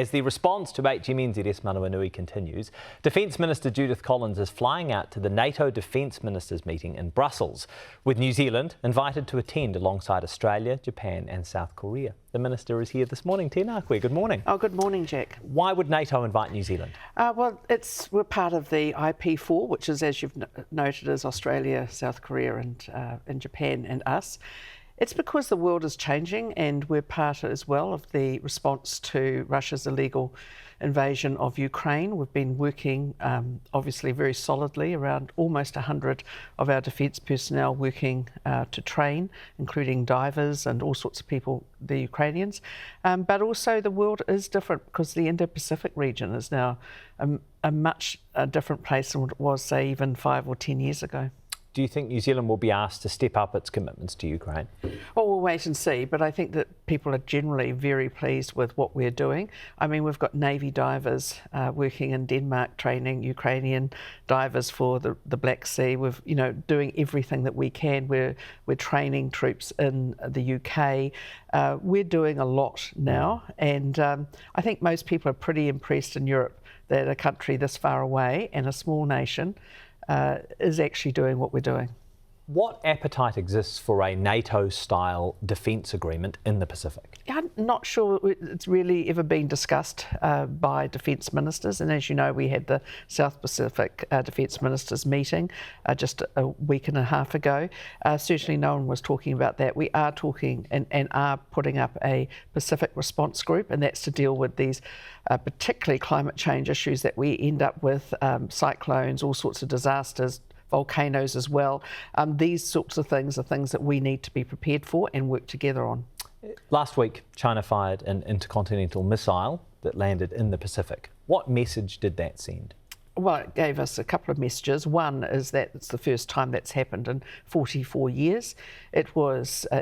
As the response to HMNZS Manawanui continues, Defence Minister Judith Collins is flying out to the NATO Defence Ministers meeting in Brussels, with New Zealand invited to attend alongside Australia, Japan and South Korea. The Minister is here this morning. Tēnā koe, good morning. Oh, good morning, Jack. Why would NATO invite New Zealand? We're part of the IP4, which is, as you've noted, is Australia, South Korea and Japan and us. It's because the world is changing and we're part as well of the response to Russia's illegal invasion of Ukraine. We've been working obviously very solidly, around almost 100 of our defence personnel working to train, including divers and all sorts of people, the Ukrainians. But also the world is different because the Indo-Pacific region is now a much different place than what it was, say, even 5 or 10 years ago. Do you think New Zealand will be asked to step up its commitments to Ukraine? Well, we'll wait and see, but I think that people are generally very pleased with what we're doing. I mean, we've got Navy divers working in Denmark, training Ukrainian divers for the Black Sea. We're, doing everything that we can. We're training troops in the UK. We're doing a lot now, and I think most people are pretty impressed in Europe that a country this far away and a small nation is actually doing what we're doing. What appetite exists for a NATO-style defence agreement in the Pacific? I'm not sure it's really ever been discussed by defence ministers, and as you know, we had the South Pacific Defence Ministers meeting just a week and a half ago. Certainly no one was talking about that. We are talking and are putting up a Pacific response group, and that's to deal with these particularly climate change issues that we end up with, cyclones, all sorts of disasters, volcanoes as well. These sorts of things are things that we need to be prepared for and work together on. Last week, China fired an intercontinental missile that landed in the Pacific. What message did that send? Well, it gave us a couple of messages. One is that it's the first time that's happened in 44 years. It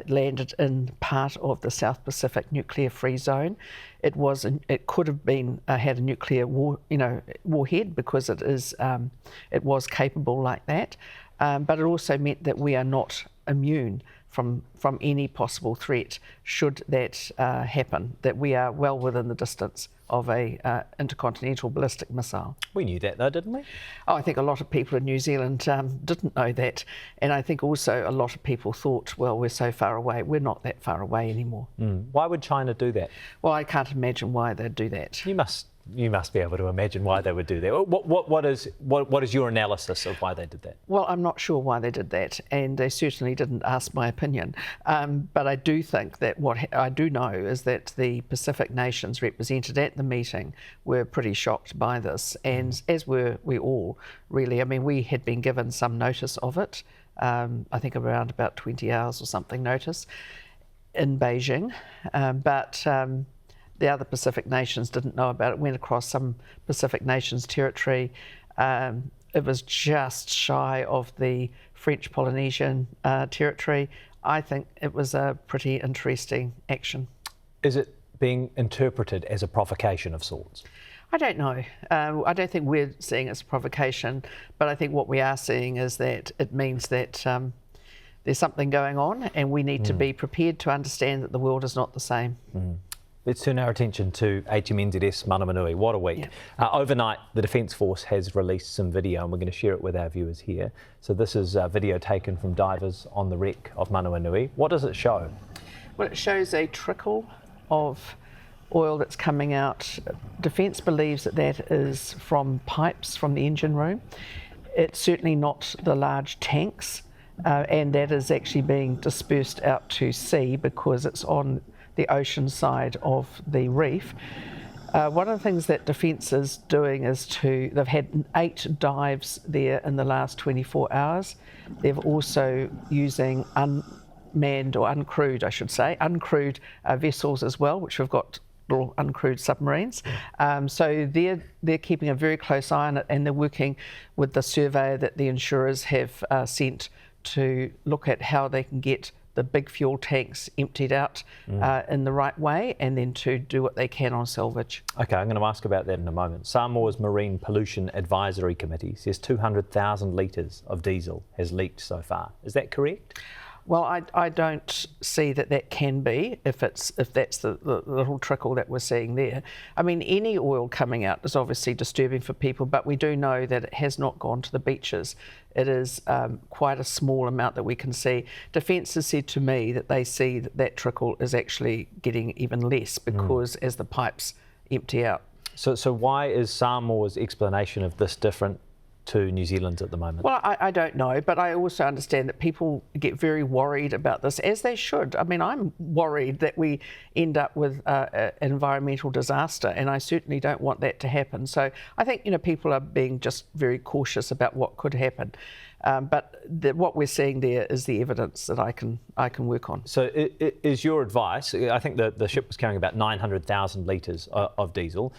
landed in part of the South Pacific nuclear-free zone. It could have been had a nuclear warhead because it was capable like that. But it also meant that we are not immune from any possible threat should that happen, that we are well within the distance of a intercontinental ballistic missile. We knew that though, didn't we? Oh, I think a lot of people in New Zealand didn't know that, and I think also a lot of people thought, well, we're so far away. We're not that far away anymore. Why would China do that? Well, I can't imagine why they'd do that. You must be able to imagine why they would do that. What is your analysis of why they did that? Well, I'm not sure why they did that, and they certainly didn't ask my opinion. But I do think that what I do know is that the Pacific nations represented at the meeting were pretty shocked by this, and as were we all, really. I mean, we had been given some notice of it, I think around about 20 hours or something notice in Beijing, but the other Pacific nations didn't know about it, went across some Pacific nations territory. It was just shy of the French Polynesian territory. I think it was a pretty interesting action. Is it being interpreted as a provocation of sorts? I don't know. I don't think we're seeing it as a provocation, but I think what we are seeing is that it means that there's something going on and we need to be prepared to understand that the world is not the same. Let's turn our attention to HMNZS Manawanui. What a week. Yeah. Overnight, the Defence Force has released some video and we're going to share it with our viewers here. So this is video taken from divers on the wreck of Manawanui. What does it show? Well, it shows a trickle of oil that's coming out. Defence believes that that is from pipes from the engine room. It's certainly not the large tanks, and that is actually being dispersed out to sea because it's on the ocean side of the reef. One of the things that Defence is doing is they've had 8 dives there in the last 24 hours. They've also using unmanned or uncrewed, I should say, uncrewed vessels as well, which we've got little uncrewed submarines. So they're keeping a very close eye on it, and they're working with the surveyor that the insurers have sent to look at how they can get the big fuel tanks emptied out in the right way, and then to do what they can on salvage. Okay, I'm going to ask about that in a moment. Samoa's Marine Pollution Advisory Committee says 200,000 litres of diesel has leaked so far. Is that correct? Well, I don't see that can be if that's the little trickle that we're seeing there. I mean, any oil coming out is obviously disturbing for people, but we do know that it has not gone to the beaches. It is quite a small amount that we can see. Defence has said to me that they see that trickle is actually getting even less because as the pipes empty out. So why is Samoa's explanation of this different to New Zealand's at the moment? Well, I don't know, but I also understand that people get very worried about this, as they should. I mean, I'm worried that we end up with an environmental disaster, and I certainly don't want that to happen. So I think, people are being just very cautious about what could happen. But what we're seeing there is the evidence that I can work on. So is your advice, I think the ship was carrying about 900,000 litres of diesel.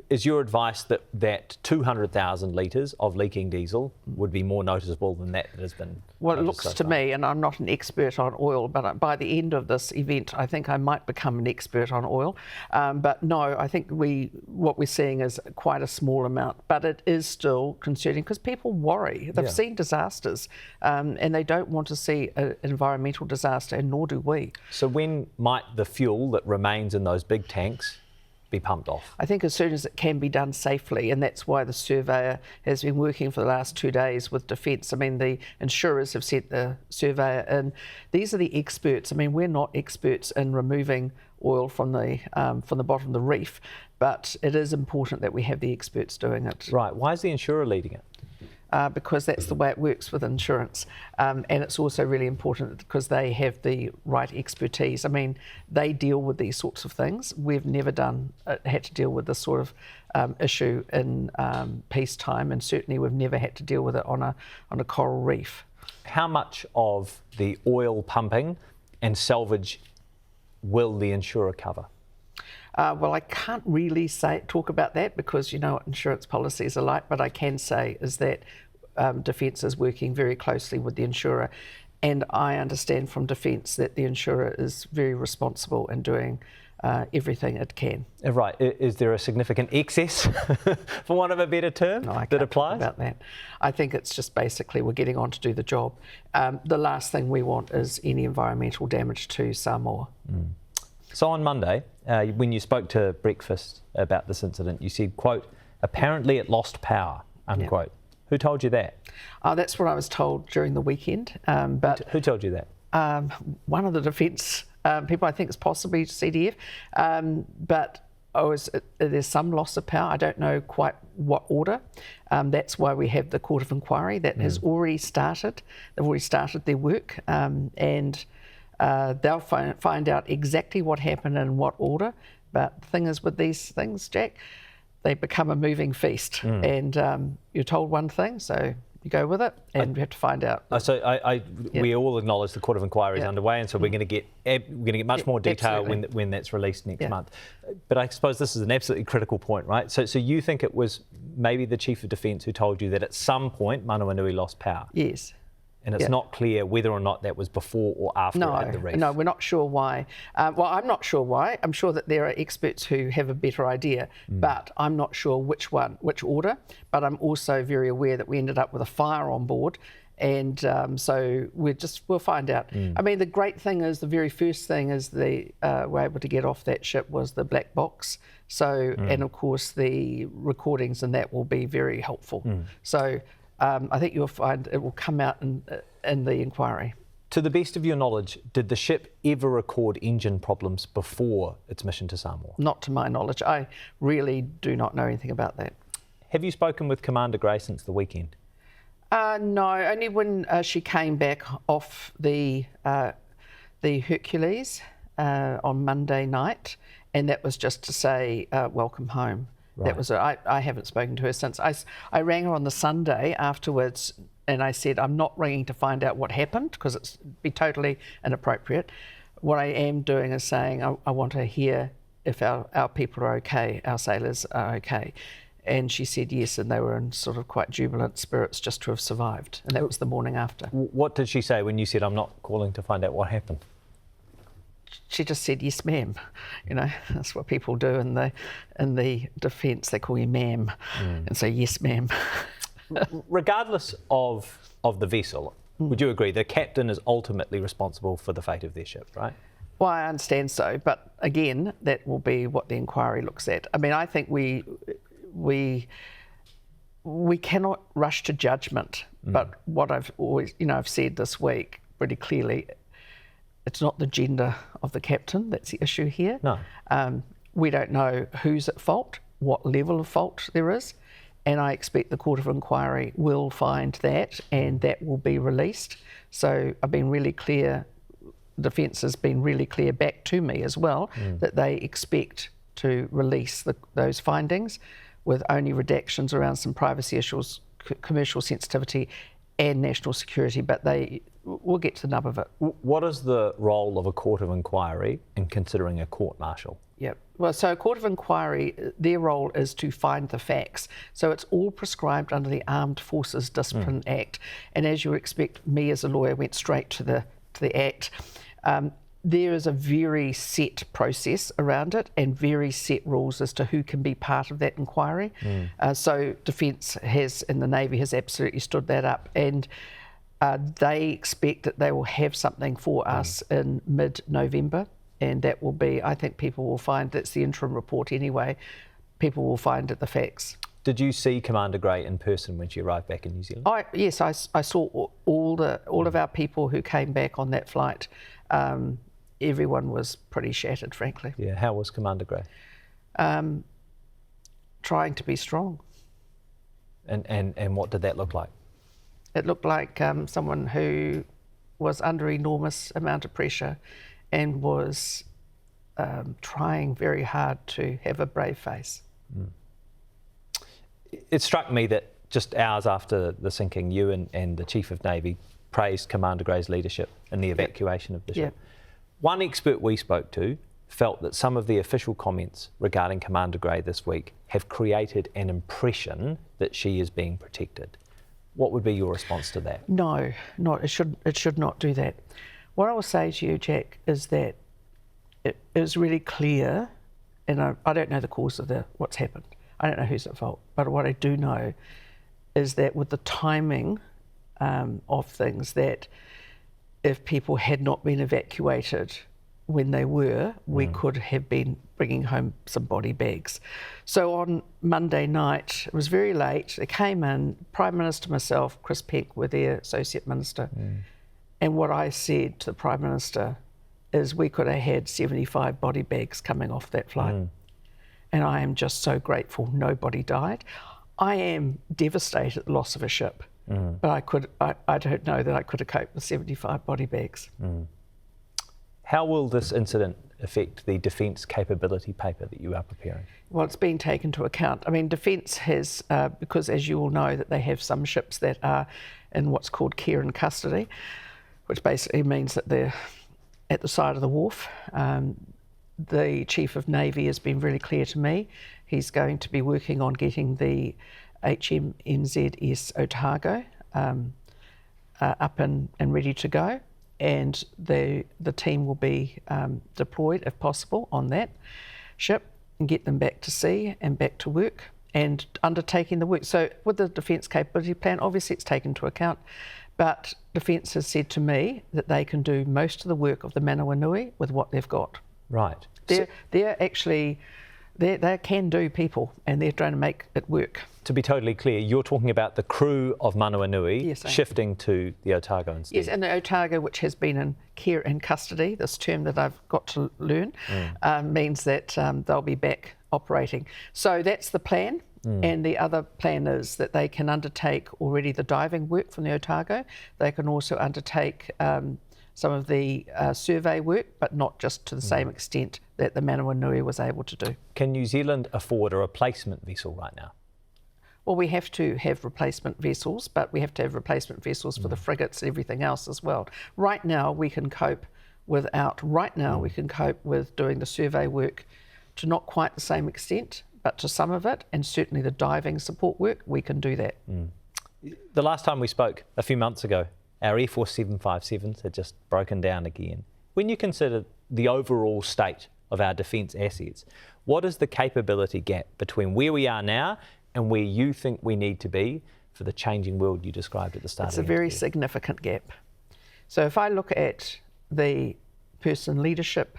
Is your advice that 200,000 litres of leaking diesel would be more noticeable than that has been? Well, it looks to me, and I'm not an expert on oil, but by the end of this event, I think I might become an expert on oil. But no, I think what we're seeing is quite a small amount, but it is still concerning because people worry. They've seen disasters, and they don't want to see an environmental disaster, and nor do we. So when might the fuel that remains in those big tanks be pumped off? I think as soon as it can be done safely, and that's why the surveyor has been working for the last 2 days with Defence. I mean, the insurers have sent the surveyor in. These are the experts. I mean, we're not experts in removing oil from the bottom of the reef, but it is important that we have the experts doing it. Right. Why is the insurer leading it? Because that's the way it works with insurance. And it's also really important because they have the right expertise. I mean, they deal with these sorts of things. We've never had to deal with this sort of issue in peacetime, and certainly we've never had to deal with it on a coral reef. How much of the oil pumping and salvage will the insurer cover? Well, I can't really talk about that because you know what insurance policies are like, but I can say is that Defence is working very closely with the insurer, and I understand from Defence that the insurer is very responsible in doing everything it can. Right. Is there a significant excess, for want of a better term, No, I that can't applies? talk about that. I think it's just basically we're getting on to do the job. The last thing we want is any environmental damage to Samoa. So on Monday, when you spoke to Breakfast about this incident, you said, quote, apparently it lost power, unquote. Yeah. Who told you that? That's what I was told during the weekend. But who told you that? One of the Defence people, I think it's possibly CDF. But there's some loss of power. I don't know quite what order. That's why we have the Court of Inquiry that has already started. They've already started their work. And they'll find out exactly what happened and in what order. But the thing is with these things, Jack, they become a moving feast. And you're told one thing, so you go with it, and you have to find out. We all acknowledge the Court of Inquiry is underway, and so we're going to get much more detail when that's released next month. But I suppose this is an absolutely critical point, right? So you think it was maybe the Chief of Defence who told you that at some point Manawanui lost power? Yes. And it's not clear whether or not that was before or after at the reef. No, we're not sure why. Well, I'm not sure why. I'm sure that there are experts who have a better idea, but I'm not sure which order. But I'm also very aware that we ended up with a fire on board, and so we'll find out. I mean, the great thing is, the very first thing is we're able to get off that ship was the black box. So, and of course the recordings and that will be very helpful. So. I think you'll find it will come out in the inquiry. To the best of your knowledge, did the ship ever record engine problems before its mission to Samoa? Not to my knowledge. I really do not know anything about that. Have you spoken with Commander Gray since the weekend? No, only when she came back off the Hercules on Monday night, and that was just to say welcome home. Right. That was I haven't spoken to her since. I rang her on the Sunday afterwards, and I said I'm not ringing to find out what happened because it'd be totally inappropriate. What I am doing is saying I want to hear if our people are okay, our sailors are okay. And she said yes, and they were in sort of quite jubilant spirits just to have survived. And that was the morning after. What did she say when you said I'm not calling to find out what happened? She just said, yes, ma'am. You know, that's what people do in the Defence. They call you ma'am and say, yes, ma'am. Regardless of the vessel, Would you agree? The captain is ultimately responsible for the fate of their ship, right? Well, I understand so, but again, that will be what the inquiry looks at. I mean, I think we cannot rush to judgment. But what I've always, I've said this week pretty clearly, it's not the gender of the captain that's the issue here. No. We don't know who's at fault, what level of fault there is, and I expect the Court of Inquiry will find that, and that will be released. So I've been really clear. Defence has been really clear back to me as well that they expect to release those findings with only redactions around some privacy issues, commercial sensitivity and national security, but we'll get to the nub of it. What is the role of a Court of Inquiry in considering a court-martial? Yeah, well, so a Court of Inquiry, their role is to find the facts. So it's all prescribed under the Armed Forces Discipline Act. And as you would expect, me as a lawyer went straight to the Act. There is a very set process around it and very set rules as to who can be part of that inquiry. So Defence has, and the Navy has absolutely stood that up, and they expect that they will have something for us in mid-November, and that will be, I think people will find, that's the interim report anyway, people will find the facts. Did you see Commander Gray in person when she arrived back in New Zealand? Yes, I saw all of our people who came back on that flight. Everyone was pretty shattered, frankly. Yeah, how was Commander Gray? Trying to be strong. And what did that look like? It looked like someone who was under enormous amount of pressure and was trying very hard to have a brave face. It struck me that just hours after the sinking, you and the Chief of Navy praised Commander Gray's leadership in the evacuation of the ship. One expert we spoke to felt that some of the official comments regarding Commander Gray this week have created an impression that she is being protected. What would be your response to that? No, it should not do that. What I will say to you, Jack, is that it is really clear, and I don't know the cause of what's happened. I don't know who's at fault, but what I do know is that with the timing of things, that if people had not been evacuated when they were, we could have been bringing home some body bags. So on Monday night, it was very late, they came in, Prime Minister, myself, Chris Peck were there, Associate Minister, and what I said to the Prime Minister is we could have had 75 body bags coming off that flight. And I am just so grateful nobody died. I am devastated at the loss of a ship, but I don't know that I could have coped with 75 body bags. How will this incident affect the defence capability paper that you are preparing? Well, it's been taken into account. I mean, Defence has, because as you all know, that they have some ships that are in what's called care and custody, which basically means that they're at the side of the wharf. The Chief of Navy has been really clear to me. He's going to be working on getting the HMNZS Otago up and ready to go. And the team will be deployed, if possible, on that ship and get them back to sea and back to work and undertaking the work. So with the Defence Capability Plan, obviously it's taken into account, but Defence has said to me that they can do most of the work of the Manawanui with what they've got. Right. They're actually, they can do people, and they're trying to make it work. To be totally clear, you're talking about the crew of Manawanui Yes, shifting to the Otago instead. Yes, and the Otago, which has been in care and custody, this term that I've got to learn, means that they'll be back operating. So that's the plan. And the other plan is that they can undertake already the diving work from the Otago. They can also undertake some of the survey work, but not just to the same extent that the Manawanui was able to do. Can New Zealand afford a replacement vessel right now? Well, we have to have replacement vessels, but we have to have replacement vessels for the frigates and everything else as well. Right now, we can cope we can cope with doing the survey work to not quite the same extent, but to some of it, and certainly the diving support work, we can do that. The last time we spoke, a few months ago, our Air Force 757s had just broken down again. When you consider the overall state of our defence assets, what is the capability gap between where we are now and where you think we need to be for the changing world you described at the start It's of a the very interview? significant gap. So if I look at the person leadership,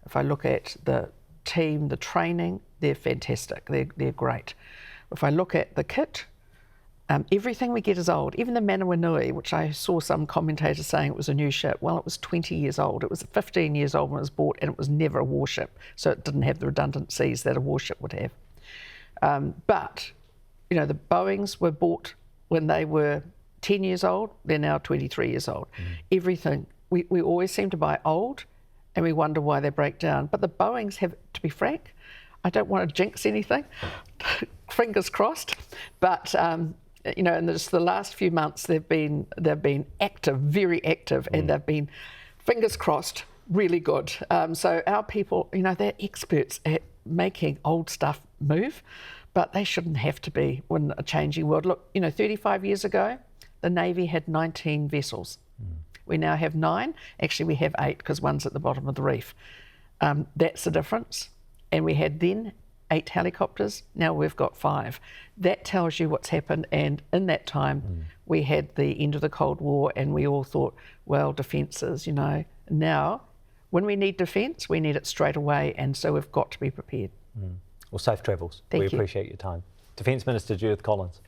if I look at the team, the training, they're fantastic, they're great. If I look at the kit, everything we get is old. Even the Manawanui, which I saw some commentators saying it was a new ship, well, it was 20 years old. It was 15 years old when it was bought, and it was never a warship, so it didn't have the redundancies that a warship would have. But, you know, the Boeings were bought when they were 10 years old, they're now 23 years old. Everything, we always seem to buy old, and we wonder why they break down. But the Boeings have, to be frank, I don't want to jinx anything, fingers crossed, but you know, in just the last few months, they've been active, very active, and they've been, fingers crossed, really good. So our people, you know, they're experts at making old stuff move, but they shouldn't have to be in a changing world. Look, you know, 35 years ago, the Navy had 19 vessels. We now have 9. Actually, we have 8 because one's at the bottom of the reef. That's the difference. And we had then 8 helicopters, now we've got 5. That tells you what's happened, and in that time we had the end of the Cold War, and we all thought, well, defences, you know. Now, when we need defence, we need it straight away, and so we've got to be prepared. Well, safe travels. Thank We you. appreciate your time. Defence Minister Judith Collins.